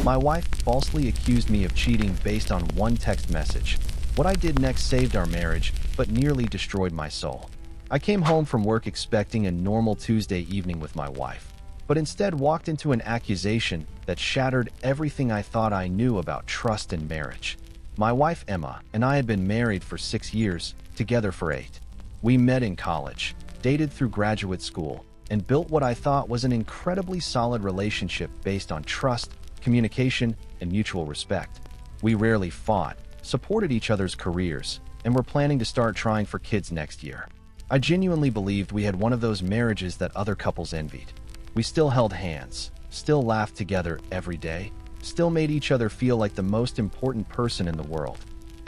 My wife falsely accused me of cheating based on one text message. What I did next saved our marriage, but nearly destroyed my soul. I came home from work expecting a normal Tuesday evening with my wife, but instead walked into an accusation that shattered everything I thought I knew about trust and marriage. My wife Emma and I had been married for 6 years, together for 8. We met in college, dated through graduate school, and built what I thought was an incredibly solid relationship based on trust, communication, and mutual respect. We rarely fought, supported each other's careers, and were planning to start trying for kids next year. I genuinely believed we had one of those marriages that other couples envied. We still held hands, still laughed together every day, still made each other feel like the most important person in the world.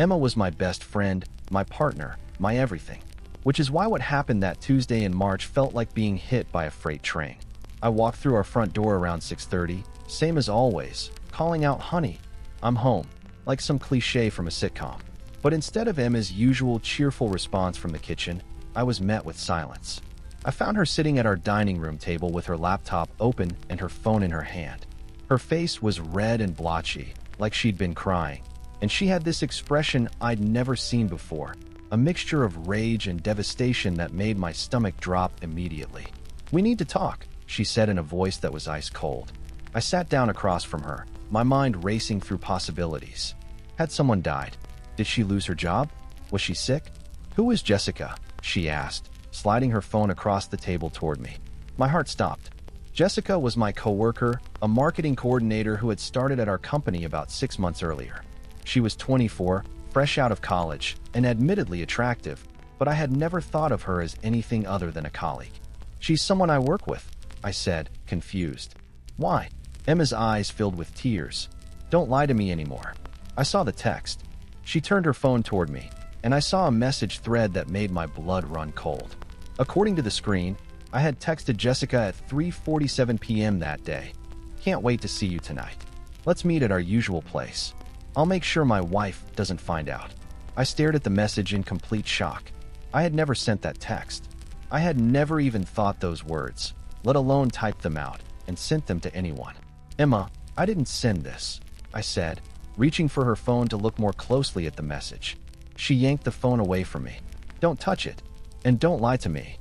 Emma was my best friend, my partner, my everything. Which is why what happened that Tuesday in March felt like being hit by a freight train. I walked through our front door around 6:30, same as always, calling out, "Honey, I'm home," like some cliche from a sitcom. But instead of Emma's usual cheerful response from the kitchen, I was met with silence. I found her sitting at our dining room table with her laptop open and her phone in her hand. Her face was red and blotchy, like she'd been crying, and she had this expression I'd never seen before, a mixture of rage and devastation that made my stomach drop immediately. "We need to talk," she said in a voice that was ice cold. I sat down across from her, my mind racing through possibilities. Had someone died? Did she lose her job? Was she sick? "Who is Jessica?" she asked, sliding her phone across the table toward me. My heart stopped. Jessica was my coworker, a marketing coordinator who had started at our company about 6 months earlier. She was 24, fresh out of college, and admittedly attractive, but I had never thought of her as anything other than a colleague. "She's someone I work with," I said, confused. "Why?" Emma's eyes filled with tears. "Don't lie to me anymore." I saw the text. She turned her phone toward me, and I saw a message thread that made my blood run cold. According to the screen, I had texted Jessica at 3:47 p.m. that day. "Can't wait to see you tonight. Let's meet at our usual place. I'll make sure my wife doesn't find out." I stared at the message in complete shock. I had never sent that text. I had never even thought those words, let alone typed them out and sent them to anyone. "Emma, I didn't send this," I said, reaching for her phone to look more closely at the message. She yanked the phone away from me. "Don't touch it. And don't lie to me."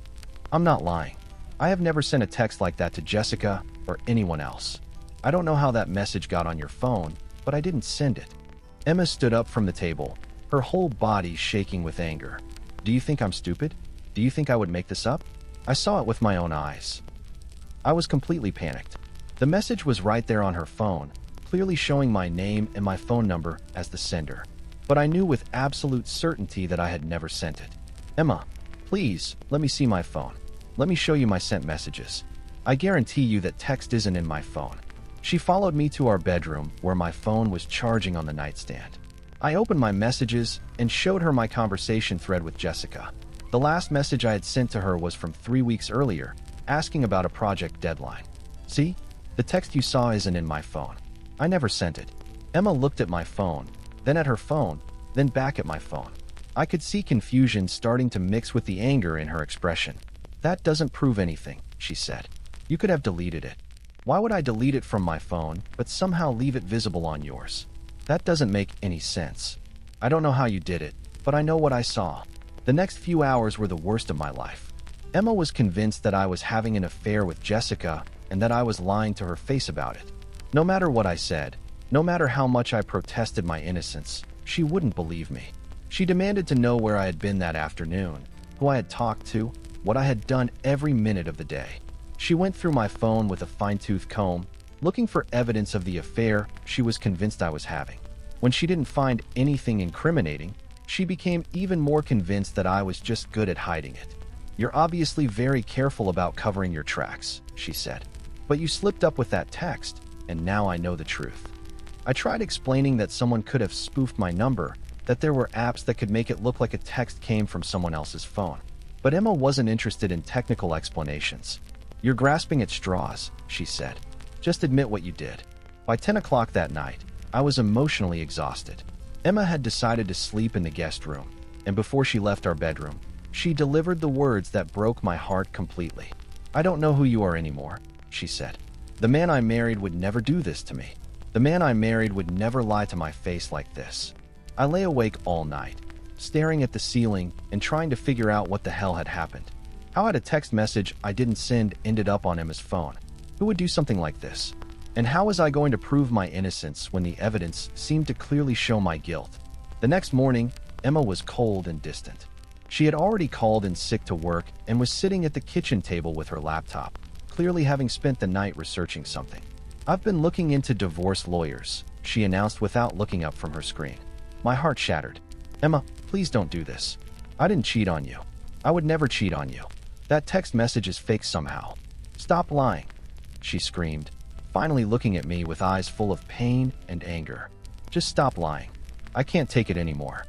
"I'm not lying. I have never sent a text like that to Jessica or anyone else. I don't know how that message got on your phone, but I didn't send it." Emma stood up from the table, her whole body shaking with anger. "Do you think I'm stupid? Do you think I would make this up?" I saw it with my own eyes. I was completely panicked. The message was right there on her phone, clearly showing my name and my phone number as the sender. But I knew with absolute certainty that I had never sent it. "Emma, please, let me see my phone. Let me show you my sent messages. I guarantee you that text isn't in my phone." She followed me to our bedroom, where my phone was charging on the nightstand. I opened my messages and showed her my conversation thread with Jessica. The last message I had sent to her was from 3 weeks earlier, asking about a project deadline. "See? The text you saw isn't in my phone. I never sent it." Emma looked at my phone, then at her phone, then back at my phone. I could see confusion starting to mix with the anger in her expression. "That doesn't prove anything," she said. "You could have deleted it. Why would I delete it from my phone, but somehow leave it visible on yours? That doesn't make any sense. I don't know how you did it, but I know what I saw." The next few hours were the worst of my life. Emma was convinced that I was having an affair with Jessica and that I was lying to her face about it. No matter what I said, no matter how much I protested my innocence, she wouldn't believe me. She demanded to know where I had been that afternoon, who I had talked to, what I had done every minute of the day. She went through my phone with a fine-tooth comb, looking for evidence of the affair she was convinced I was having. When she didn't find anything incriminating, she became even more convinced that I was just good at hiding it. "You're obviously very careful about covering your tracks," she said. "But you slipped up with that text, and now I know the truth." I tried explaining that someone could have spoofed my number, that there were apps that could make it look like a text came from someone else's phone. But Emma wasn't interested in technical explanations. "You're grasping at straws," she said. "Just admit what you did." By 10 o'clock that night, I was emotionally exhausted. Emma had decided to sleep in the guest room, and before she left our bedroom, she delivered the words that broke my heart completely. "I don't know who you are anymore," she said. "The man I married would never do this to me. The man I married would never lie to my face like this. I lay awake all night, staring at the ceiling and trying to figure out what the hell had happened. How had a text message I didn't send ended up on Emma's phone? Who would do something like this? And how was I going to prove my innocence when the evidence seemed to clearly show my guilt? The next morning, Emma was cold and distant. She had already called in sick to work and was sitting at the kitchen table with her laptop, clearly having spent the night researching something. "I've been looking into divorce lawyers," she announced without looking up from her screen. My heart shattered. "Emma, please don't do this. I didn't cheat on you. I would never cheat on you. That text message is fake somehow. Stop lying," she screamed, finally looking at me with eyes full of pain and anger. "Just stop lying. I can't take it anymore."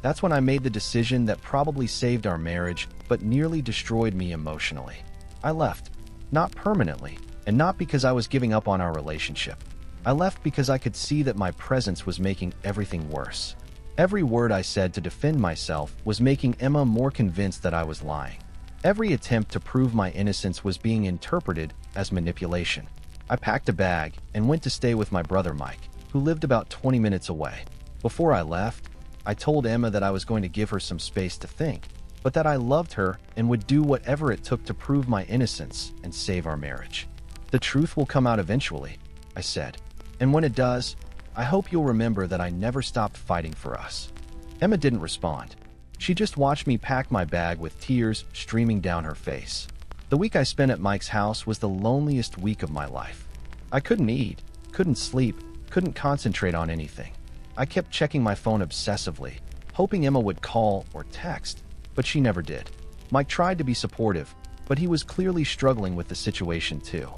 That's when I made the decision that probably saved our marriage, but nearly destroyed me emotionally. I left, not permanently, and not because I was giving up on our relationship. I left because I could see that my presence was making everything worse. Every word I said to defend myself was making Emma more convinced that I was lying. Every attempt to prove my innocence was being interpreted as manipulation. I packed a bag and went to stay with my brother Mike, who lived about 20 minutes away. Before I left, I told Emma that I was going to give her some space to think, but that I loved her and would do whatever it took to prove my innocence and save our marriage. "The truth will come out eventually," I said. "And when it does, I hope you'll remember that I never stopped fighting for us." Emma didn't respond. She just watched me pack my bag with tears streaming down her face. The week I spent at Mike's house was the loneliest week of my life. I couldn't eat, couldn't sleep, couldn't concentrate on anything. I kept checking my phone obsessively, hoping Emma would call or text, but she never did. Mike tried to be supportive, but he was clearly struggling with the situation too.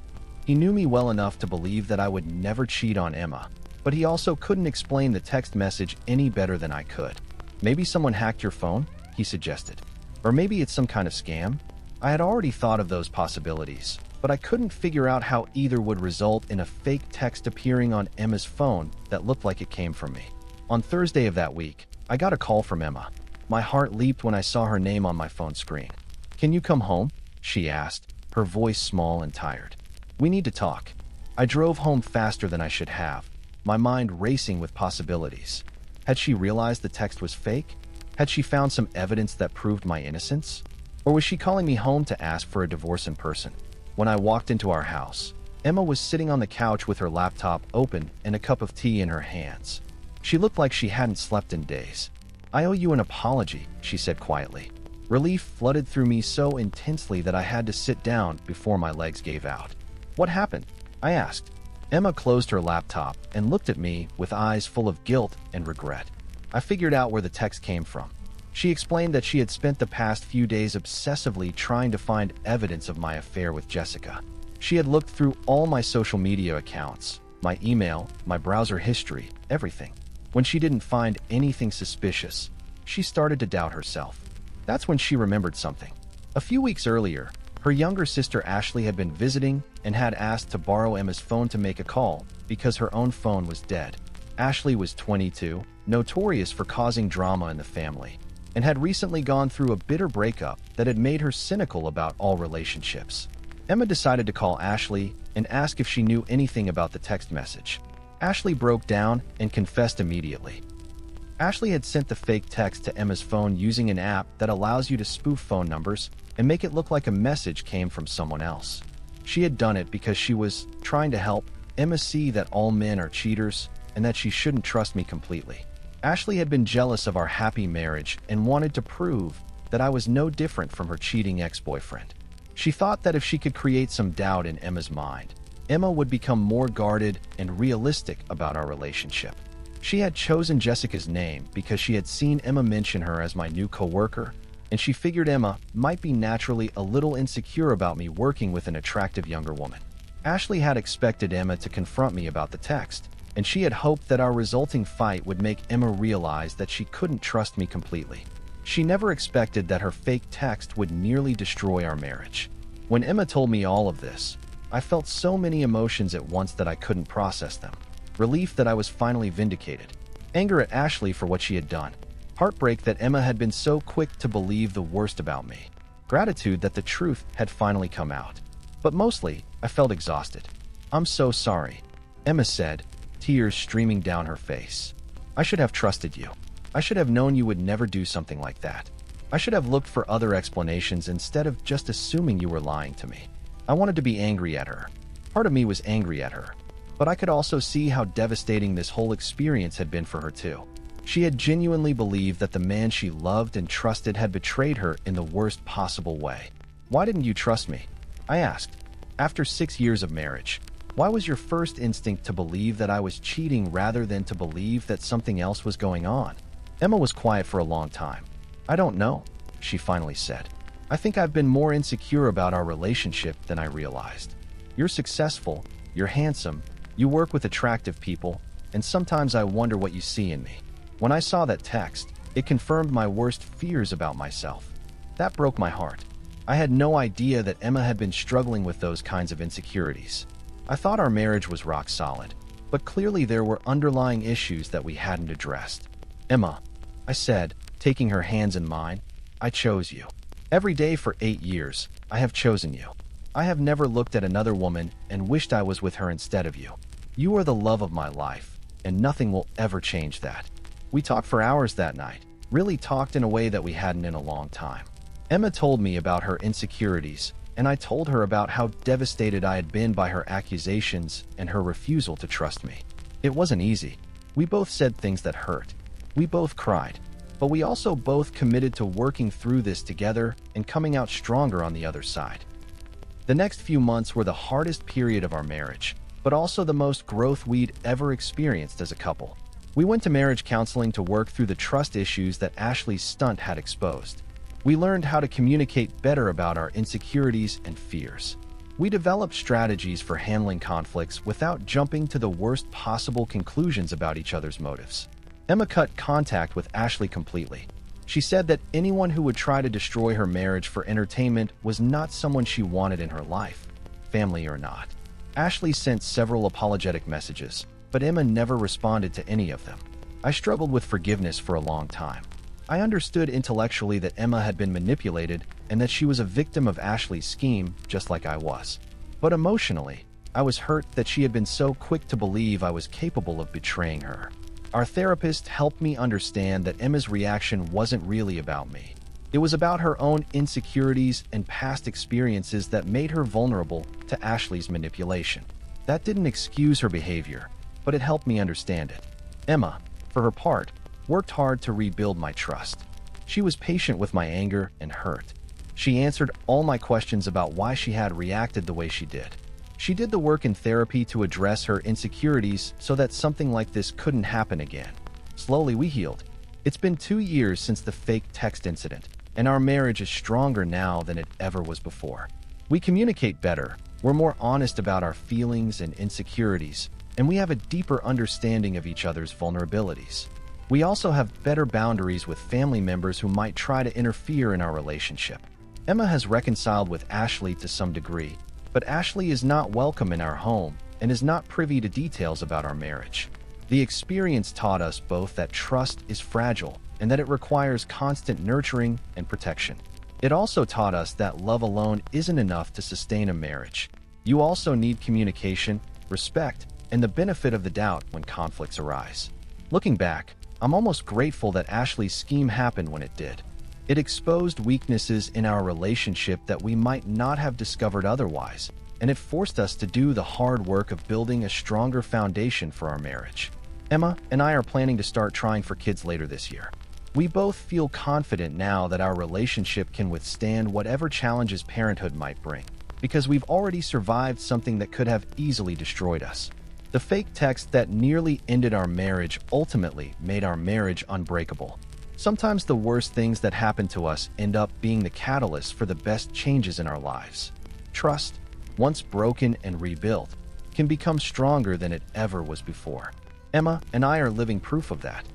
He knew me well enough to believe that I would never cheat on Emma, but he also couldn't explain the text message any better than I could. "Maybe someone hacked your phone," he suggested. "Or maybe it's some kind of scam." I had already thought of those possibilities, but I couldn't figure out how either would result in a fake text appearing on Emma's phone that looked like it came from me. On Thursday of that week, I got a call from Emma. My heart leaped when I saw her name on my phone screen. "Can you come home?" she asked, her voice small and tired. "We need to talk." I drove home faster than I should have, my mind racing with possibilities. Had she realized the text was fake? Had she found some evidence that proved my innocence? Or was she calling me home to ask for a divorce in person? When I walked into our house, Emma was sitting on the couch with her laptop open and a cup of tea in her hands. She looked like she hadn't slept in days. "I owe you an apology," she said quietly. Relief flooded through me so intensely that I had to sit down before my legs gave out. "What happened?" I asked. Emma closed her laptop and looked at me with eyes full of guilt and regret. I figured out where the text came from. She explained that she had spent the past few days obsessively trying to find evidence of my affair with Jessica. She had looked through all my social media accounts, my email, my browser history, everything. When she didn't find anything suspicious, she started to doubt herself. That's when she remembered something. A few weeks earlier, her younger sister Ashley had been visiting and had asked to borrow Emma's phone to make a call because her own phone was dead. Ashley was 22, notorious for causing drama in the family, and had recently gone through a bitter breakup that had made her cynical about all relationships. Emma decided to call Ashley and ask if she knew anything about the text message. Ashley broke down and confessed immediately. Ashley had sent the fake text to Emma's phone using an app that allows you to spoof phone numbers and make it look like a message came from someone else. She had done it because she was trying to help Emma see that all men are cheaters and that she shouldn't trust me completely. Ashley had been jealous of our happy marriage and wanted to prove that I was no different from her cheating ex-boyfriend. She thought that if she could create some doubt in Emma's mind, Emma would become more guarded and realistic about our relationship. She had chosen Jessica's name because she had seen Emma mention her as my new coworker, and she figured Emma might be naturally a little insecure about me working with an attractive younger woman. Ashley had expected Emma to confront me about the text, and she had hoped that our resulting fight would make Emma realize that she couldn't trust me completely. She never expected that her fake text would nearly destroy our marriage. When Emma told me all of this, I felt so many emotions at once that I couldn't process them. Relief that I was finally vindicated. Anger at Ashley for what she had done. Heartbreak that Emma had been so quick to believe the worst about me. Gratitude that the truth had finally come out. But mostly, I felt exhausted. "I'm so sorry," Emma said, tears streaming down her face. I should have trusted you. I should have known you would never do something like that. I should have looked for other explanations instead of just assuming you were lying to me. I wanted to be angry at her. Part of me was angry at her. But I could also see how devastating this whole experience had been for her too. She had genuinely believed that the man she loved and trusted had betrayed her in the worst possible way. Why didn't you trust me? I asked. After 6 years of marriage, why was your first instinct to believe that I was cheating rather than to believe that something else was going on? Emma was quiet for a long time. I don't know, she finally said. I think I've been more insecure about our relationship than I realized. You're successful, you're handsome, you work with attractive people, and sometimes I wonder what you see in me. When I saw that text, it confirmed my worst fears about myself. That broke my heart. I had no idea that Emma had been struggling with those kinds of insecurities. I thought our marriage was rock solid, but clearly there were underlying issues that we hadn't addressed. Emma, I said, taking her hands in mine, I chose you. Every day for 8 years, I have chosen you. I have never looked at another woman and wished I was with her instead of you. You are the love of my life, and nothing will ever change that. We talked for hours that night, really talked in a way that we hadn't in a long time. Emma told me about her insecurities, and I told her about how devastated I had been by her accusations and her refusal to trust me. It wasn't easy. We both said things that hurt. We both cried, but we also both committed to working through this together and coming out stronger on the other side. The next few months were the hardest period of our marriage, but also the most growth we'd ever experienced as a couple. We went to marriage counseling to work through the trust issues that Ashley's stunt had exposed. We learned how to communicate better about our insecurities and fears. We developed strategies for handling conflicts without jumping to the worst possible conclusions about each other's motives. Emma cut contact with Ashley completely. She said that anyone who would try to destroy her marriage for entertainment was not someone she wanted in her life, family or not. Ashley sent several apologetic messages, but Emma never responded to any of them. I struggled with forgiveness for a long time. I understood intellectually that Emma had been manipulated and that she was a victim of Ashley's scheme, just like I was. But emotionally, I was hurt that she had been so quick to believe I was capable of betraying her. Our therapist helped me understand that Emma's reaction wasn't really about me. It was about her own insecurities and past experiences that made her vulnerable to Ashley's manipulation. That didn't excuse her behavior, but it helped me understand it. Emma, for her part, worked hard to rebuild my trust. She was patient with my anger and hurt. She answered all my questions about why she had reacted the way she did. She did the work in therapy to address her insecurities so that something like this couldn't happen again. Slowly, we healed. It's been 2 years since the fake text incident, and our marriage is stronger now than it ever was before. We communicate better, we're more honest about our feelings and insecurities, and we have a deeper understanding of each other's vulnerabilities. We also have better boundaries with family members who might try to interfere in our relationship. Emma has reconciled with Ashley to some degree, but Ashley is not welcome in our home and is not privy to details about our marriage. The experience taught us both that trust is fragile and that it requires constant nurturing and protection. It also taught us that love alone isn't enough to sustain a marriage. You also need communication, respect, and the benefit of the doubt when conflicts arise. Looking back, I'm almost grateful that Ashley's scheme happened when it did. It exposed weaknesses in our relationship that we might not have discovered otherwise, and it forced us to do the hard work of building a stronger foundation for our marriage. Emma and I are planning to start trying for kids later this year. We both feel confident now that our relationship can withstand whatever challenges parenthood might bring, because we've already survived something that could have easily destroyed us. The fake text that nearly ended our marriage ultimately made our marriage unbreakable. Sometimes the worst things that happen to us end up being the catalyst for the best changes in our lives. Trust, once broken and rebuilt, can become stronger than it ever was before. Emma and I are living proof of that.